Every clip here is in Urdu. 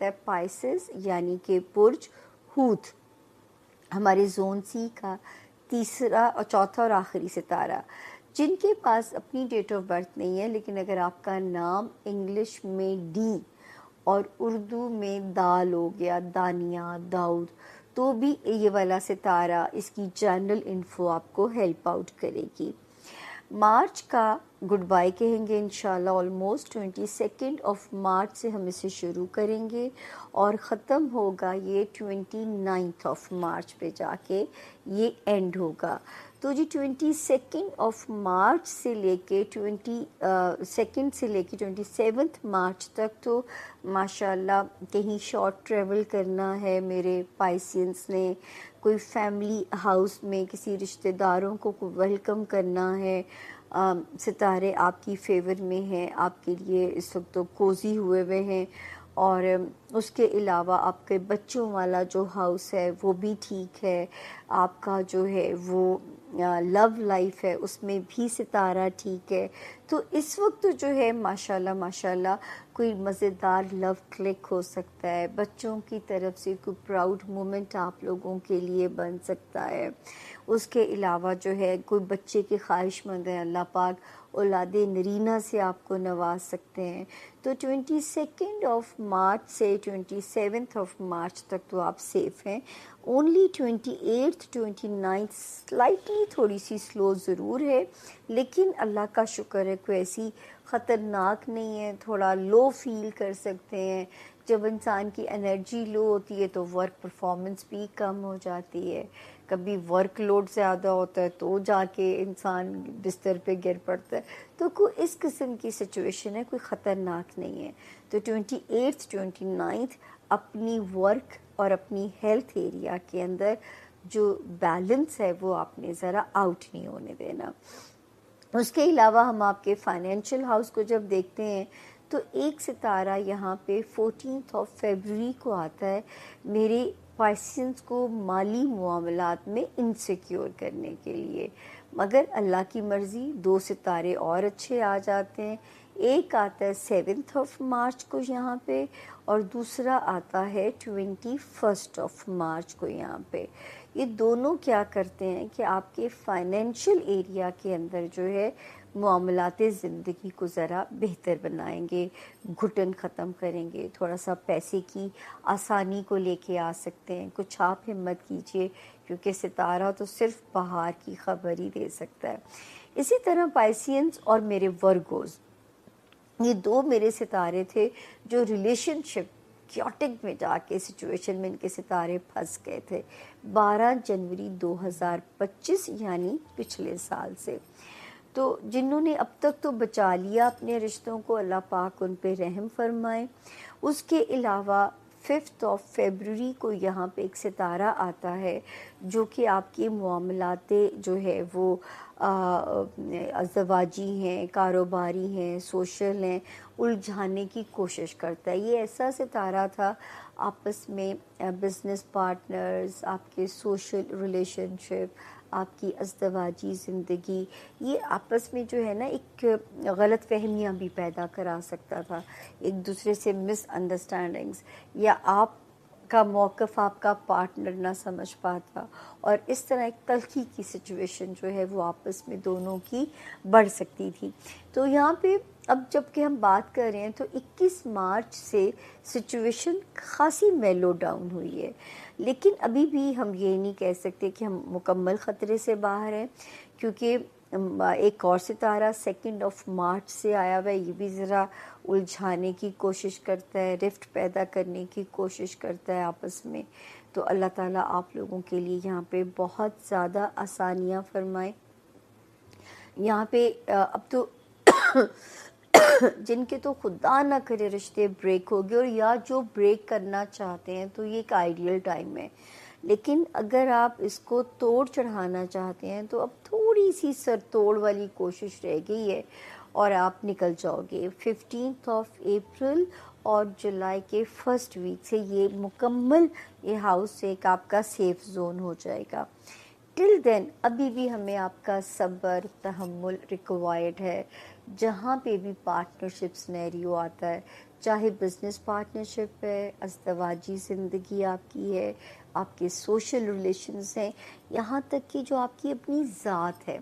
آتا ہے پائسس یعنی کہ برج ہوت، ہمارے زون سی کا تیسرا اور چوتھا اور آخری ستارہ. جن کے پاس اپنی ڈیٹ آف برتھ نہیں ہے لیکن اگر آپ کا نام انگلش میں ڈی اور اردو میں دال ہو گیا، دانیہ، داؤد، تو بھی یہ والا ستارہ اس کی جنرل انفو آپ کو ہیلپ آؤٹ کرے گی. مارچ کا گڈ بائی کہیں گے انشاءاللہ. آلموسٹ 22 مارچ سے ہم اسے شروع کریں گے اور ختم ہوگا یہ 29 مارچ پہ جا کے یہ اینڈ ہوگا. تو جی 22 مارچ سے لے کے 27 مارچ تک تو ماشاءاللہ کہیں شارٹ ٹریول کرنا ہے میرے پائسینس نے، کوئی فیملی ہاؤس میں کسی رشتہ داروں کو ویلکم کرنا ہے. ستارے آپ کی فیور میں ہیں، آپ کے لیے اس وقت تو کوزی ہوئے ہوئے ہیں. اور اس کے علاوہ آپ کے بچوں والا جو ہاؤس ہے وہ بھی ٹھیک ہے، آپ کا جو ہے وہ لو لائف ہے اس میں بھی ستارہ ٹھیک ہے. تو اس وقت جو ہے ماشاءاللہ ماشاءاللہ کوئی مزیدار لو کلک ہو سکتا ہے، بچوں کی طرف سے کوئی پراؤڈ مومنٹ آپ لوگوں کے لیے بن سکتا ہے. اس کے علاوہ جو ہے کوئی بچے کے خواہش مند ہے، اللہ پاک اولاد نرینہ سے آپ کو نواز سکتے ہیں. تو 22 مارچ سے 27 مارچ تک تو آپ سیف ہیں. اونلی 28 29 سلائٹلی تھوڑی سی سلو ضرور ہے لیکن اللہ کا شکر ہے کوئی ایسی خطرناک نہیں ہے. تھوڑا لو فیل کر سکتے ہیں، جب انسان کی انرجی لو ہوتی ہے تو ورک پرفارمنس بھی کم ہو جاتی ہے. کبھی ورک لوڈ زیادہ ہوتا ہے تو جا کے انسان بستر پہ گر پڑتا ہے. تو کوئی اس قسم کی سچویشن ہے، کوئی خطرناک نہیں ہے. تو 28 29 اپنی ورک اور اپنی ہیلتھ ایریا کے اندر جو بیلنس ہے وہ آپ نے ذرا آؤٹ نہیں ہونے دینا. اس کے علاوہ ہم آپ کے فائنینشیل ہاؤس کو جب دیکھتے ہیں تو ایک ستارہ یہاں پہ 14 فیبروری کو آتا ہے میرے پائسینس کو مالی معاملات میں انسیکیور کرنے کے لیے. مگر اللہ کی مرضی 2 ستارے اور اچھے آ جاتے ہیں. ایک آتا ہے 7 مارچ کو یہاں پہ اور دوسرا آتا ہے 21 مارچ کو یہاں پہ. یہ دونوں کیا کرتے ہیں کہ آپ کے فائنینشیل ایریا کے اندر جو ہے معاملات زندگی کو ذرا بہتر بنائیں گے، گھٹن ختم کریں گے، تھوڑا سا پیسے کی آسانی کو لے کے آ سکتے ہیں. کچھ آپ ہمت کیجئے کیونکہ ستارہ تو صرف بہار کی خبر ہی دے سکتا ہے. اسی طرح پائسینس اور میرے ورگوز، یہ 2 میرے ستارے تھے جو ریلیشن شپ کیوٹک میں جا کے سچویشن میں ان کے ستارے پھنس گئے تھے 12 جنوری 2025 یعنی پچھلے سال سے. تو جنہوں نے اب تک تو بچا لیا اپنے رشتوں کو، اللہ پاک ان پہ رحم فرمائے. اس کے علاوہ 5 فیبروری کو یہاں پہ ایک ستارہ آتا ہے جو کہ آپ کے معاملات جو ہے وہ ازدواجی ہیں، کاروباری ہیں، سوشل ہیں، الجھانے کی کوشش کرتا ہے. یہ ایسا ستارہ تھا آپس میں بزنس پارٹنرز، آپ کے سوشل ریلیشن شپ، آپ کی ازدواجی زندگی، یہ آپس میں جو ہے نا ایک غلط فہمیاں بھی پیدا کرا سکتا تھا، ایک دوسرے سے مس انڈرسٹینڈنگز، یا آپ کا موقف آپ کا پارٹنر نہ سمجھ پاتا اور اس طرح ایک تلخی کی سچویشن جو ہے وہ آپس میں دونوں کی بڑھ سکتی تھی. تو یہاں پہ اب جب کہ ہم بات کر رہے ہیں تو 21 مارچ سے سچویشن خاصی میلو ڈاؤن ہوئی ہے، لیکن ابھی بھی ہم یہ نہیں کہہ سکتے کہ ہم مکمل خطرے سے باہر ہیں، کیونکہ ایک اور ستارہ 2 مارچ سے آیا ہوا ہے. یہ بھی ذرا الجھانے کی کوشش کرتا ہے، رفٹ پیدا کرنے کی کوشش کرتا ہے آپس میں. تو اللہ تعالیٰ آپ لوگوں کے لیے یہاں پہ بہت زیادہ آسانیاں فرمائے. یہاں پہ اب تو جن کے تو خدا نہ کرے رشتے بریک ہو گئے، اور یا جو بریک کرنا چاہتے ہیں تو یہ ایک آئیڈیل ٹائم ہے، لیکن اگر آپ اس کو توڑ چڑھانا چاہتے ہیں تو اب تھوڑی سی سر توڑ والی کوشش رہ گئی ہے اور آپ نکل جاؤ گے. 15 اپریل اور جولائی کے فرسٹ ویک سے یہ مکمل یہ ہاؤس ایک آپ کا سیف زون ہو جائے گا. ٹل دین ابھی بھی ہمیں آپ کا صبر تحمل ریکوائرڈ ہے. جہاں پہ بھی پارٹنرشپ سنیریو آتا ہے، چاہے بزنس پارٹنرشپ ہے، ازدواجی زندگی آپ کی ہے، آپ کے سوشل ریلیشنز ہیں، یہاں تک کہ جو آپ کی اپنی ذات ہے،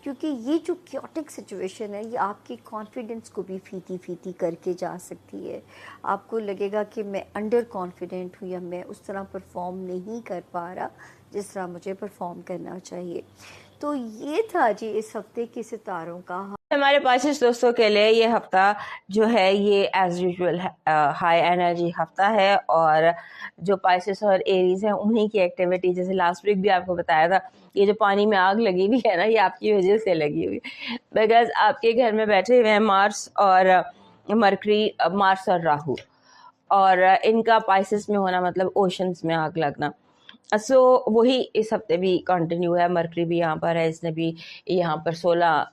کیونکہ یہ جو کیوٹک سچویشن ہے یہ آپ کے کانفیڈنس کو بھی پھیتی پھیتی کر کے جا سکتی ہے. آپ کو لگے گا کہ میں انڈر کانفیڈنٹ ہوں یا میں اس طرح پرفارم نہیں کر پا رہا جس طرح مجھے پرفارم کرنا چاہیے. تو یہ تھا جی اس ہفتے کے ستاروں کا. ہمارے پاسس دوستوں کے لیے یہ ہفتہ جو ہے یہ ایز یوزول ہائی انرجی ہفتہ ہے، اور جو پائسس اور ایریز ہیں انہیں کی ایکٹیویٹی، جیسے لاسٹ ویک بھی آپ کو بتایا تھا، یہ جو پانی میں آگ لگی ہوئی ہے نا، یہ آپ کی وجہ سے لگی ہوئی ہے، بیکاز آپ کے گھر میں بیٹھے ہوئے ہیں مارس اور مرکری، مارس اور راہو، اور ان کا پائسس میں ہونا مطلب اوشنز میں آگ لگنا. سو وہی اس ہفتے بھی کنٹینیو ہے. مرکری بھی یہاں پر ہے، اس نے بھی یہاں پر 16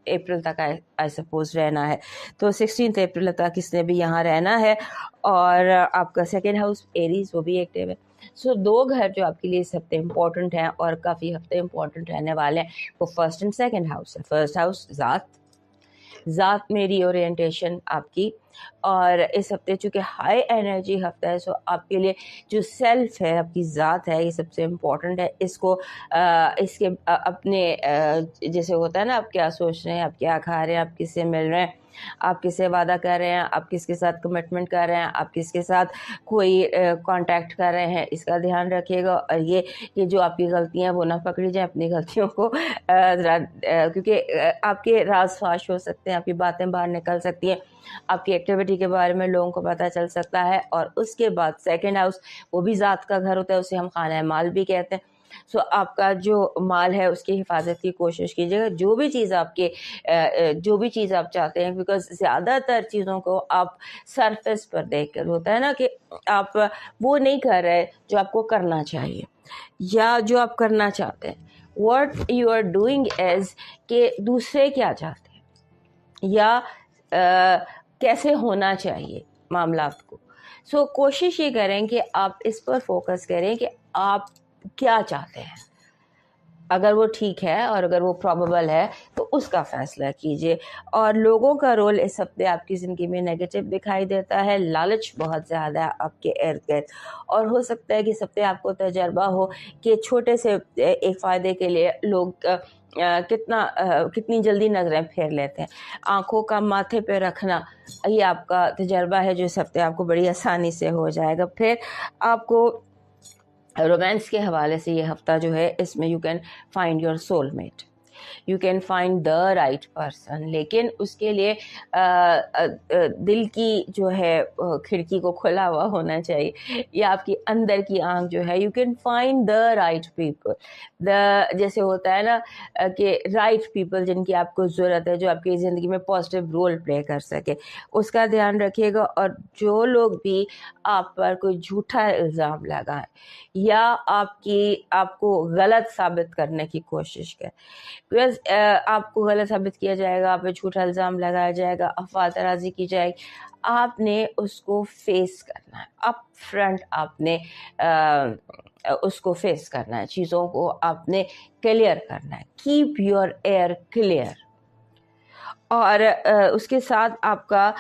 اپریل تک آئی سپوز رہنا ہے، تو 16 اپریل تک اس نے بھی یہاں رہنا ہے. اور آپ کا سیکنڈ ہاؤس ایریز وہ بھی ایکٹیو ہے. سو 2 گھر جو آپ کے لیے اس ہفتے امپورٹنٹ ہیں اور کافی ہفتے امپورٹنٹ رہنے والے ہیں، وہ فرسٹ اینڈ سیکنڈ ہاؤس ہے. فرسٹ ہاؤس ذات میں ری اورینٹیشن آپ کی، اور اس ہفتے چونکہ ہائی انرجی ہفتہ ہے، سو آپ کے لیے جو سیلف ہے، آپ کی ذات ہے، یہ سب سے امپورٹنٹ ہے. اس کو اس کے اپنے جیسے ہوتا ہے نا، آپ کیا سوچ رہے ہیں، آپ کیا کھا رہے ہیں، آپ کس سے مل رہے ہیں، آپ کس سے وعدہ کر رہے ہیں، آپ کس کے ساتھ کمٹمنٹ کر رہے ہیں، آپ کس کے ساتھ کوئی کانٹیکٹ کر رہے ہیں، اس کا دھیان رکھیے گا. اور یہ جو آپ کی غلطیاں وہ نہ پکڑی جائیں، اپنی غلطیوں کو کیونکہ آپ کے راز فاش ہو سکتے ہیں، آپ کی باتیں باہر نکل سکتی ہیں، آپ کی ایکٹیویٹی کے بارے میں لوگوں کو پتہ چل سکتا ہے. اور اس کے بعد سیکنڈ ہاؤس وہ بھی ذات کا گھر ہوتا ہے، اسے ہم خانہ مال بھی کہتے ہیں. سو آپ کا جو مال ہے اس کی حفاظت کی کوشش کیجیے گا. جو بھی چیز آپ چاہتے ہیں، بیکاز زیادہ تر چیزوں کو آپ سرفیس پر دیکھ کر، ہوتا ہے نا کہ آپ وہ نہیں کر رہے جو آپ کو کرنا چاہیے یا جو آپ کرنا چاہتے ہیں. What you are doing is کہ دوسرے کیا چاہتے ہیں یا کیسے ہونا چاہیے معاملات کو. سو کوشش یہ کریں کہ آپ اس پر فوکس کریں کہ آپ کیا چاہتے ہیں. اگر وہ ٹھیک ہے اور اگر وہ پرابیبل ہے تو اس کا فیصلہ کیجیے. اور لوگوں کا رول اس ہفتے آپ کی زندگی میں نیگیٹو دکھائی دیتا ہے. لالچ بہت زیادہ ہے آپ کے ارد گرد، اور ہو سکتا ہے کہ اس ہفتے آپ کو تجربہ ہو کہ چھوٹے سے ایک فائدے کے لیے لوگ کتنی جلدی نظریں پھیر لیتے ہیں. آنکھوں کا ماتھے پہ رکھنا، یہ آپ کا تجربہ ہے جو اس ہفتے آپ کو بڑی آسانی سے ہو جائے گا. پھر آپ کو رومانس کے حوالے سے یہ ہفتہ جو ہے، اس میں you can find your soul mate, you can find the right person. لیکن اس کے لیے دل کی جو ہے کھڑکی کو کھلا ہوا ہونا چاہیے، یا آپ کی اندر کی آنکھ جو ہے. You can find the right people, جیسے ہوتا ہے نا کہ رائٹ پیپل جن کی آپ کو ضرورت ہے، جو آپ کی زندگی میں پازیٹیو رول پلے کر سکے، اس کا دھیان رکھیے گا. اور جو لوگ بھی آپ پر کوئی جھوٹا الزام لگائیں یا آپ کو غلط ثابت کرنے کی کوشش کریں، بیکاز آپ کو غلط ثابت کیا جائے گا، آپ پہ جھوٹا الزام لگایا جائے گا، افواہ ترازی کی جائے گی، آپ نے اس کو فیس کرنا ہے. اپ فرنٹ آپ نے اس کو فیس کرنا ہے، چیزوں کو آپ نے کلیئر کرنا ہے. Keep your ear clear. اور اس کے ساتھ آپ کا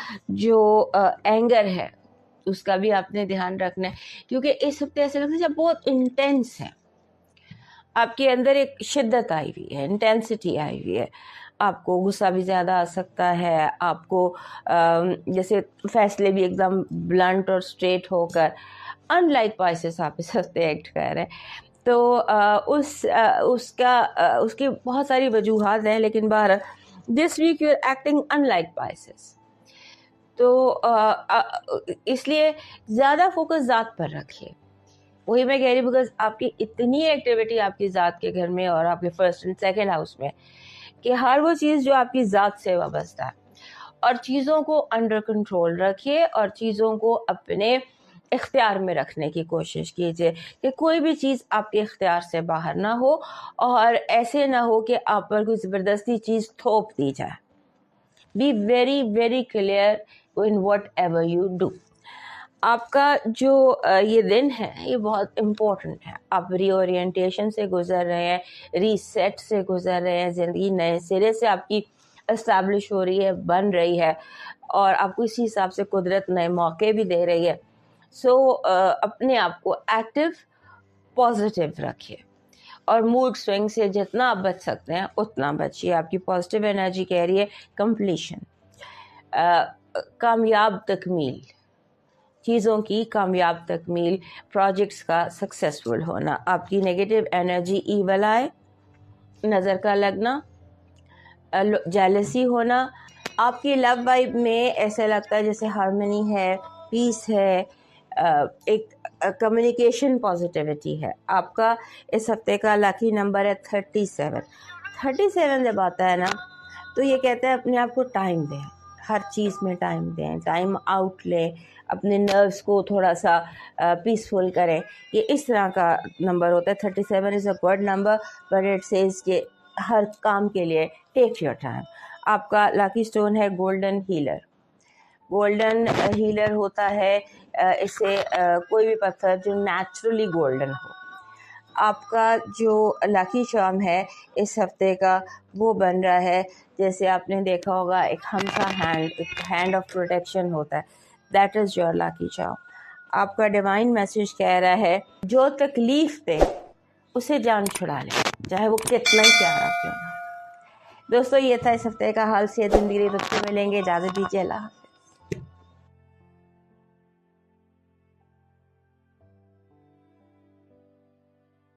جو اینگر ہے اس کا بھی آپ نے دھیان رکھنا ہے، کیونکہ اس ہفتے ایسے لگتا ہے جب بہت انٹینس ہے، آپ کے اندر ایک شدت آئی ہوئی ہے، انٹینسٹی آئی ہوئی ہے. آپ کو غصہ بھی زیادہ آ سکتا ہے، آپ کو جیسے فیصلے بھی ایک دم بلنٹ اور اسٹریٹ ہو کر، ان لائک پائسس آپ اس ہفتے ایکٹ کر رہے ہیں. تو اس کی بہت ساری وجوہات ہیں، لیکن بہرحال this week you are acting in like pieces. تو اس لیے زیادہ فوکس ذات پر رکھیے. وہی میں کہہ رہی ہوں، بیکاز آپ کی اتنی ایکٹیویٹی آپ کی ذات کے گھر میں اور آپ کے فرسٹ اینڈ سیکنڈ ہاؤس میں، کہ ہر وہ چیز جو آپ کی ذات سے وابستہ ہے. اور چیزوں کو انڈر کنٹرول رکھیے اور چیزوں کو اپنے اختیار میں رکھنے کی کوشش کیجیے، کہ کوئی بھی چیز آپ کے اختیار سے باہر نہ ہو، اور ایسے نہ ہو کہ آپ پر کوئی زبردستی چیز تھوپ دی جائے. Be very very clear in whatever you do. آپ کا جو یہ دن ہے یہ بہت امپورٹنٹ ہے. آپ ری اورینٹیشن سے گزر رہے ہیں، ری سیٹ سے گزر رہے ہیں. زندگی نئے سرے سے آپ کی اسٹیبلش ہو رہی ہے, بن رہی ہے, اور آپ کو اسی حساب سے قدرت نئے موقع بھی دے رہی ہے. سو اپنے آپ کو ایکٹیو پازیٹیو رکھیے, اور موڈ سوئنگ سے جتنا آپ بچ سکتے ہیں اتنا بچیے. آپ کی پازیٹیو انرجی کہہ رہی ہے کمپلیشن, کامیاب تکمیل, چیزوں کی کامیاب تکمیل, پروجیکٹس کا سکسیسفل ہونا. آپ کی نیگیٹو انرجی ایول آئے, نظر کا لگنا, جیلسی ہونا. آپ کی لو وائب میں ایسا لگتا ہے جیسے ہارمنی ہے, پیس ہے, ایک کمیونیکیشن پازیٹیوٹی ہے. آپ کا اس ہفتے کا لکی نمبر ہے 37. 37 جب آتا ہے نا تو یہ کہتا ہے اپنے آپ کو ٹائم دیں, ہر چیز میں ٹائم دیں, ٹائم آؤٹ لیں, اپنے نروس کو تھوڑا سا پیسفل کریں. یہ اس طرح کا نمبر ہوتا ہے. 37 is a good number, but it says کہ ہر کام کے لیے ٹیک یور ٹائم. آپ کا لاکی سٹون ہے گولڈن ہیلر. گولڈن ہیلر ہوتا ہے اس سے کوئی بھی پتھر جو نیچرلی گولڈن ہو. آپ کا جو لاکی چارم ہے اس ہفتے کا وہ بن رہا ہے, جیسے آپ نے دیکھا ہوگا ایک ہمسا ہینڈ, ایک ہینڈ آف پروٹیکشن ہوتا ہے. That is your lucky charm. آپ کا ڈیوائن میسج کہہ رہا ہے جو تکلیف دے اسے جان چھڑا لے, چاہے وہ کتنا ہی پیارا کیوں نہ. دوستو یہ تھا اس ہفتے کا حال. صحت زندگی رخ میں ملیں گے, اجازت دیجیے, اللہ حافظ.